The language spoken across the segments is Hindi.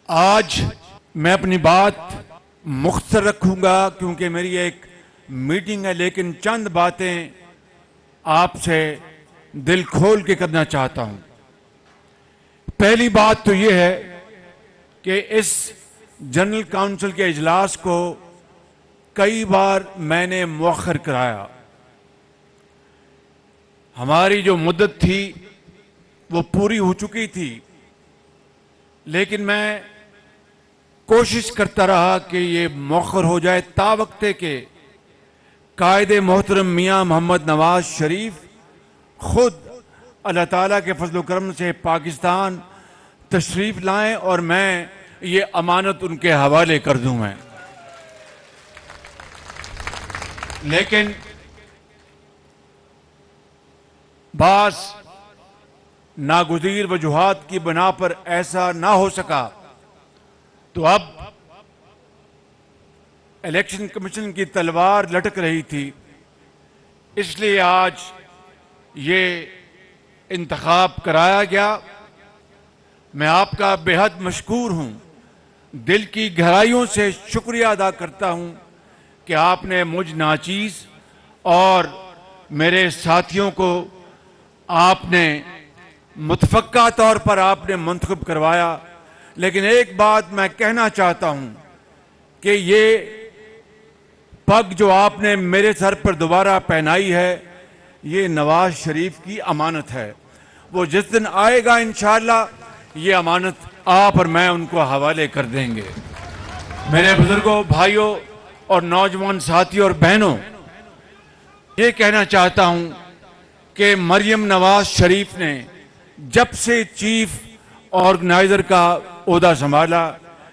आज मैं अपनी बात मुख्तसर रखूंगा क्योंकि मेरी एक मीटिंग है, लेकिन चंद बातें आपसे दिल खोल के करना चाहता हूं। पहली बात तो यह है कि इस जनरल काउंसिल के इजलास को कई बार मैंने मुअख्खर कराया। हमारी जो मुद्दत थी वो पूरी हो चुकी थी, लेकिन मैं कोशिश करता रहा कि ये मुअख्खर हो जाए तावक्ते के कायदे मोहतरम मियां मोहम्मद नवाज शरीफ खुद अल्लाह ताला के फजल करम से पाकिस्तान तशरीफ लाएं और मैं ये अमानत उनके हवाले कर दूं। मैं लेकिन बास नागुज़ीर वजूहात की बना पर ऐसा ना हो सका, तो अब इलेक्शन कमीशन की तलवार लटक रही थी, इसलिए आज ये इंतखाब कराया गया। मैं आपका बेहद मशकूर हूं, दिल की गहराइयों से शुक्रिया अदा करता हूं कि आपने मुझ नाचीज और मेरे साथियों को आपने मुतफक्का तौर पर आपने मुंतखब करवाया। लेकिन एक बात मैं कहना चाहता हूं कि ये पग जो आपने मेरे सर पर दोबारा पहनाई है, ये नवाज शरीफ की अमानत है। वो जिस दिन आएगा इंशाअल्लाह ये अमानत आप और मैं उनको हवाले कर देंगे। मेरे बुजुर्गों, भाइयों और नौजवान साथियों और बहनों, ये कहना चाहता हूं कि मरियम नवाज शरीफ ने जब से चीफ ऑर्गेनाइजर का ओहदा संभाला,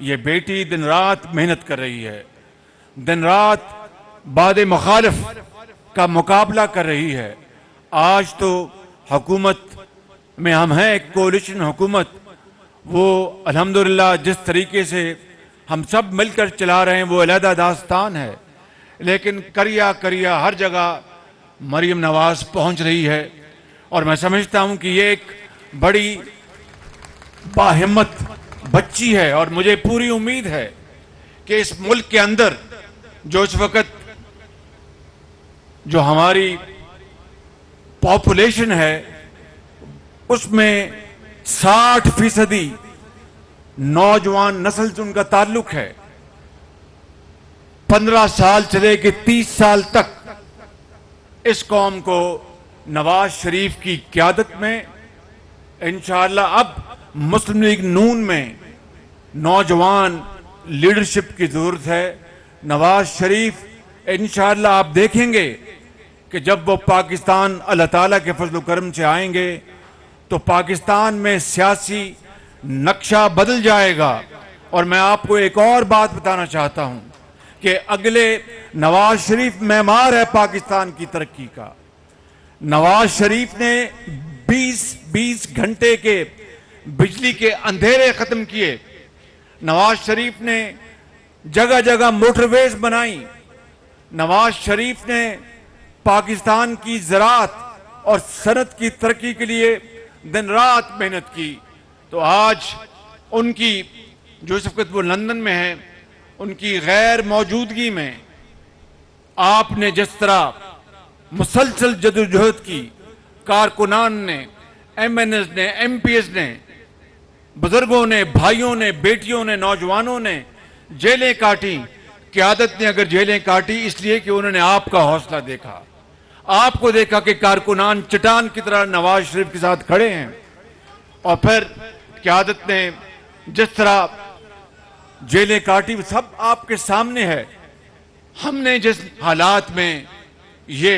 ये बेटी दिन रात मेहनत कर रही है, दिन रात बादे मुखालिफ का मुकाबला कर रही है। आज तो हुकूमत में हम हैं, एक कोalition हुकूमत, वो अल्हम्दुलिल्लाह जिस तरीके से हम सब मिलकर चला रहे हैं वो अलहदा दास्तान है, लेकिन करिया करिया हर जगह मरियम नवाज पहुंच रही है। और मैं समझता हूं कि ये एक बड़ी बाहिम्मत बच्ची है और मुझे पूरी उम्मीद है कि इस मुल्क के अंदर जो इस वक्त जो हमारी पॉपुलेशन है उसमें 60% नौजवान नस्ल से उनका ताल्लुक है। 15 साल चले कि 30 साल तक इस कौम को नवाज शरीफ की क़यादत में इंशाअल्लाह अब मुस्लिम लीग नून में नौजवान लीडरशिप की जरूरत है। नवाज शरीफ इंशाअल्लाह आप देखेंगे कि जब वो पाकिस्तान अल्लाह ताला के फजल करम से आएंगे तो पाकिस्तान में सियासी नक्शा बदल जाएगा। और मैं आपको एक और बात बताना चाहता हूं कि अगले नवाज शरीफ मेमार है पाकिस्तान की तरक्की का। नवाज शरीफ ने 20 घंटे के बिजली के अंधेरे खत्म किए। नवाज शरीफ ने जगह जगह मोटरवेज बनाई। नवाज शरीफ ने पाकिस्तान की ज़राअत और सनत की तरक्की के लिए दिन रात मेहनत की। तो आज उनकी जो इस वक्त वो लंदन में है, उनकी गैर मौजूदगी में आपने जिस तरह मुसलसल जदोजहद की, कारकुनान ने, MNS ने, MPs ने, बुजुर्गों ने, भाइयों ने, बेटियों ने, नौजवानों ने जेलें काटी। क़यादत ने अगर जेलें काटी इसलिए कि उन्होंने आपका हौसला देखा, आपको देखा कि कारकुनान चट्टान की तरह नवाज शरीफ के साथ खड़े हैं। और फिर क़यादत ने जिस तरह जेलें काटी सब आपके सामने है। हमने जिस हालात में ये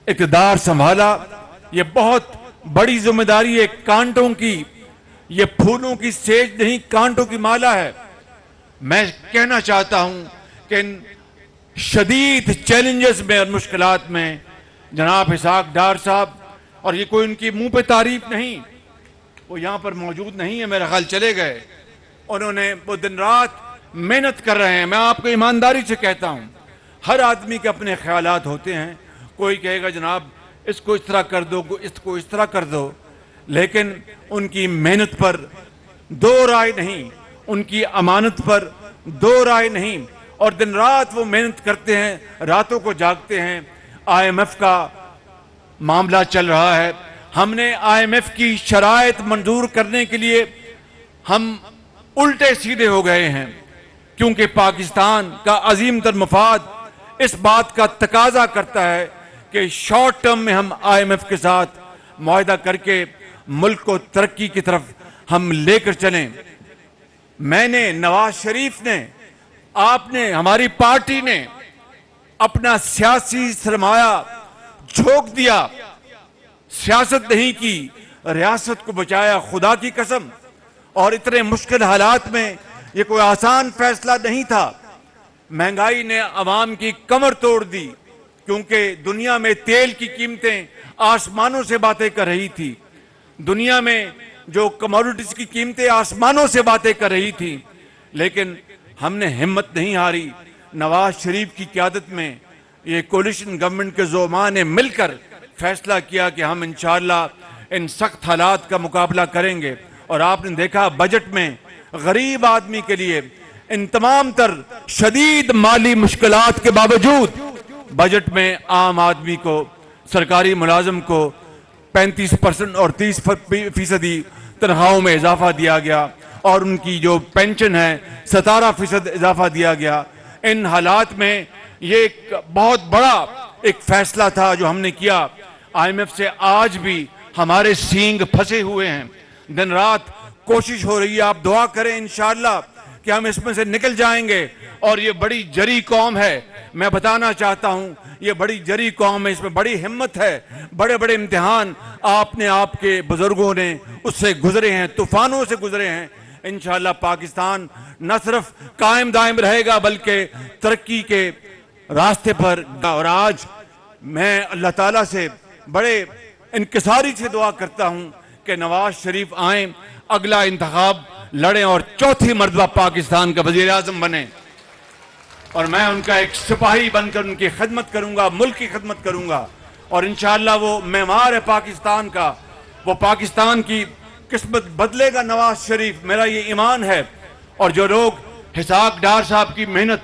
इक़्तिदार संभाला, ये बहुत बड़ी जिम्मेदारी है। कांटों की, ये फूलों की सेज नहीं, कांटों की माला है। मैं कहना चाहता हूं कि इन शदीद चैलेंजेस में और मुश्किलात में जनाब इसहाक डार साहब, और ये कोई उनकी मुंह पे तारीफ नहीं, वो यहां पर मौजूद नहीं है, मेरा ख्याल चले गए, उन्होंने वो दिन रात मेहनत कर रहे हैं। मैं आपको ईमानदारी से कहता हूं, हर आदमी के अपने ख्यालात होते हैं। कोई कहेगा जनाब इसको इस तरह कर दो, इसको इस तरह कर दो, लेकिन उनकी मेहनत पर दो राय नहीं, उनकी अमानत पर दो राय नहीं, और दिन रात वो मेहनत करते हैं, रातों को जागते हैं। IMF का मामला चल रहा है, हमने IMF की शराइत मंजूर करने के लिए हम उल्टे सीधे हो गए हैं, क्योंकि पाकिस्तान का अजीम तर मफाद इस बात का तकाजा करता है कि शॉर्ट टर्म में हम IMF के साथ मुआहदा करके मुल्क को तरक्की की तरफ हम लेकर चलें। मैंने, नवाज शरीफ ने, आपने, हमारी पार्टी ने अपना सियासी सरमाया झोंक दिया, सियासत नहीं की, रियासत को बचाया, खुदा की कसम। और इतने मुश्किल हालात में ये कोई आसान फैसला नहीं था। महंगाई ने अवाम की कमर तोड़ दी, क्योंकि दुनिया में तेल की कीमतें आसमानों से बातें कर रही थी, दुनिया में जो कमोडिटीज की कीमतें आसमानों से बातें कर रही थी। लेकिन हमने हिम्मत नहीं हारी। नवाज शरीफ की क़यादत में ये कोलिशन गवर्नमेंट के ज़ोमा ने मिलकर फैसला किया कि हम इंशाअल्लाह इन सख्त हालात का मुकाबला करेंगे। और आपने देखा बजट में गरीब आदमी के लिए इन तमाम तर शदीद माली मुश्किलात के बावजूद बजट में आम आदमी को, सरकारी मुलाजिम को 35% और 30% तनख्वाहों में इजाफा दिया गया, और उनकी जो पेंशन है 17% इजाफा दिया गया। इन हालात में ये एक बहुत बड़ा एक फैसला था जो हमने किया। IMF से आज भी हमारे सींग फंसे हुए हैं, दिन रात कोशिश हो रही है। आप दुआ करें इंशाअल्लाह कि हम इसमें से निकल जाएंगे। और ये बड़ी जरी कौम है, मैं बताना चाहता हूं, ये बड़ी जरी कौम है, इसमें बड़ी हिम्मत है। बड़े बड़े इम्तिहान आपने, आपके बुजुर्गों ने उससे गुजरे हैं, तूफानों से गुजरे हैं। इंशाअल्लाह पाकिस्तान न सिर्फ कायम दायम रहेगा बल्कि तरक्की के रास्ते पर। और आज मैं अल्लाह ताला से बड़े इंकिसारी से दुआ करता हूं कि नवाज शरीफ आए, अगला इंतखाब लड़ें और चौथी मर्तबा पाकिस्तान का वजीर आजम बने। और मैं उनका एक सिपाही बनकर उनकी खिदमत करूंगा, मुल्क की खिदमत करूंगा। और इंशाअल्लाह वो मेमार है पाकिस्तान का, वो पाकिस्तान की किस्मत बदलेगा नवाज शरीफ, मेरा ये ईमान है। और जो लोग हिसाक डार साहब की मेहनत,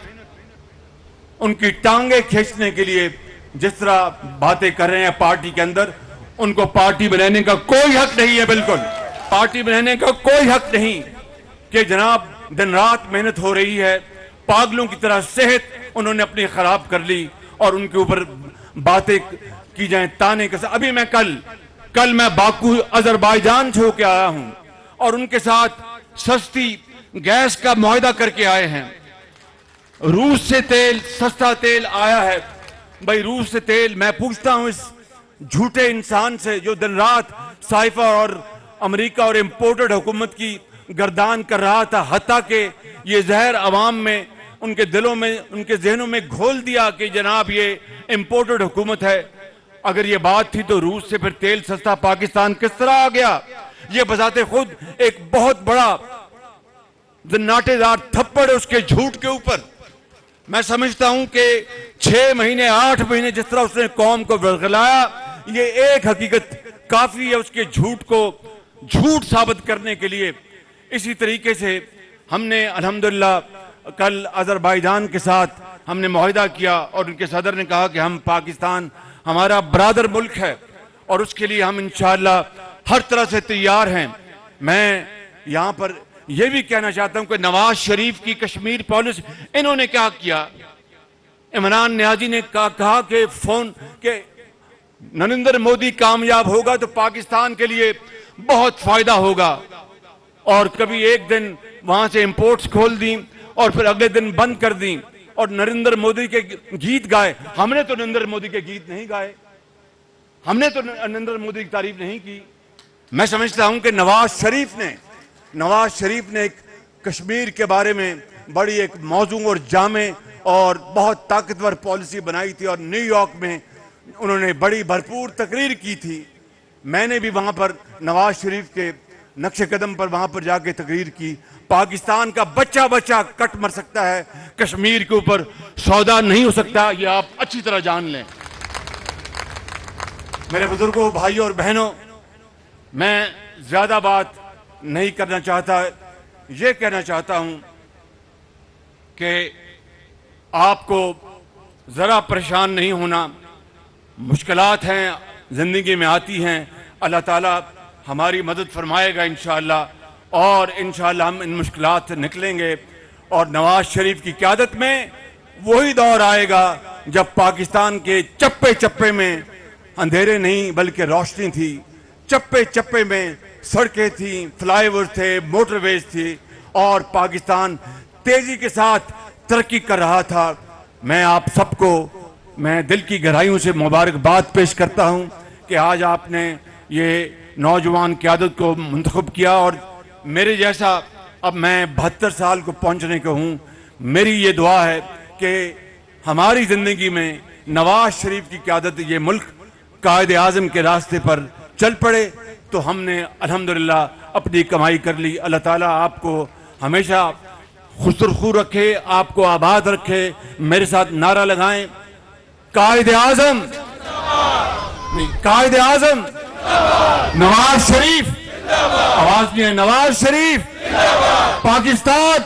उनकी टांगे खींचने के लिए जिस तरह बातें कर रहे हैं पार्टी के अंदर, उनको पार्टी बनाने का कोई हक नहीं है, बिल्कुल पार्टी बनाने का कोई हक नहीं। कि जनाब दिन रात मेहनत हो रही है, पागलों की तरह सेहत उन्होंने अपनी खराब कर ली और उनके ऊपर बातें की जाए, ताने के साथ। अभी मैं कल मैं बाकू अजरबैजान से होके आया हूं और उनके साथ सस्ती गैस का मुआहदा करके आए हैं। रूस से तेल, सस्ता तेल आया है। भाई रूस से तेल, मैं पूछता हूं इस झूठे इंसान से जो दिन रात साइफा और अमेरिका और इंपोर्टेड हुकूमत की गर्दान कर रहा था, हत्ता के ये जहर अवाम में, उनके दिलों में, उनके जहनों में घोल दिया कि जनाब ये इंपोर्टेड हुकूमत है। अगर ये बात थी तो रूस से फिर तेल सस्ता पाकिस्तान किस तरह आ गया? ये बजाते खुद एक बहुत बड़ा नाटेदार थप्पड़ है उसके झूठ के ऊपर। मैं समझता हूं कि 6 महीने 8 महीने जिस तरह उसने कौम को बरगलाया, ये एक हकीकत काफी है उसके झूठ को झूठ साबित करने के लिए। इसी तरीके से हमने अल्हम्दुलिल्लाह कल अजरबैजान के साथ हमने मुआहदा किया और उनके सदर ने कहा कि हम, पाकिस्तान हमारा बरादर मुल्क है और उसके लिए हम इंशाअल्लाह हर तरह से तैयार हैं। मैं यहां पर यह भी कहना चाहता हूं कि नवाज शरीफ की कश्मीर पॉलिसी, इन्होंने क्या किया? इमरान नियाजी ने कहा कि नरेंद्र मोदी कामयाब होगा तो पाकिस्तान के लिए बहुत फायदा होगा, और कभी एक दिन वहां से इंपोर्ट्स खोल दी और फिर अगले दिन बंद कर दी और नरेंद्र मोदी के गीत गाए। हमने तो नरेंद्र मोदी के गीत नहीं गाए, हमने तो नरेंद्र मोदी की तारीफ नहीं की। मैं समझता हूं कि नवाज शरीफ ने एक कश्मीर के बारे में बड़ी एक मौजूद और जामे और बहुत ताकतवर पॉलिसी बनाई थी और न्यूयॉर्क में उन्होंने बड़ी भरपूर तकरीर की थी। मैंने भी वहां पर नवाज शरीफ के नक्शे कदम पर वहां पर जाके तकरीर की। पाकिस्तान का बच्चा बच्चा कट मर सकता है, कश्मीर के ऊपर सौदा नहीं हो सकता, ये आप अच्छी तरह जान लें। मेरे बुजुर्गों, भाइयों और बहनों, मैं ज्यादा बात नहीं करना चाहता, ये कहना चाहता हूं कि आपको ज़रा परेशान नहीं होना। मुश्किलात हैं, ज़िंदगी में आती हैं, अल्लाह ताला हमारी मदद फरमाएगा इंशाअल्लाह, और इंशाअल्लाह हम इन मुश्किलात से निकलेंगे। और नवाज शरीफ की क़यादत में वही दौर आएगा जब पाकिस्तान के चप्पे चप्पे में अंधेरे नहीं बल्कि रोशनी थी, चप्पे चप्पे में सड़कें थी, फ्लाईओवर थे, मोटरवेज थी, और पाकिस्तान तेजी के साथ तरक्की कर रहा था। मैं आप सबको मैं दिल की गहराइयों से मुबारकबाद पेश करता हूं कि आज आपने ये नौजवान क़यादत को मुंतखब किया, और मेरे जैसा अब मैं 72 साल को पहुंचने को हूं। मेरी ये दुआ है कि हमारी ज़िंदगी में नवाज शरीफ की क़यादत ये मुल्क कायद आज़म के रास्ते पर चल पड़े तो हमने अल्हम्दुलिल्लाह अपनी कमाई कर ली। अल्लाह ताला आपको हमेशा खुशरखू रखे, आपको आबाद रखे। मेरे साथ नारा लगाएं, कायद आज़म, कायद आज़म, नवाज शरीफ, आवाज नहीं है, नवाज शरीफ, पाकिस्तान।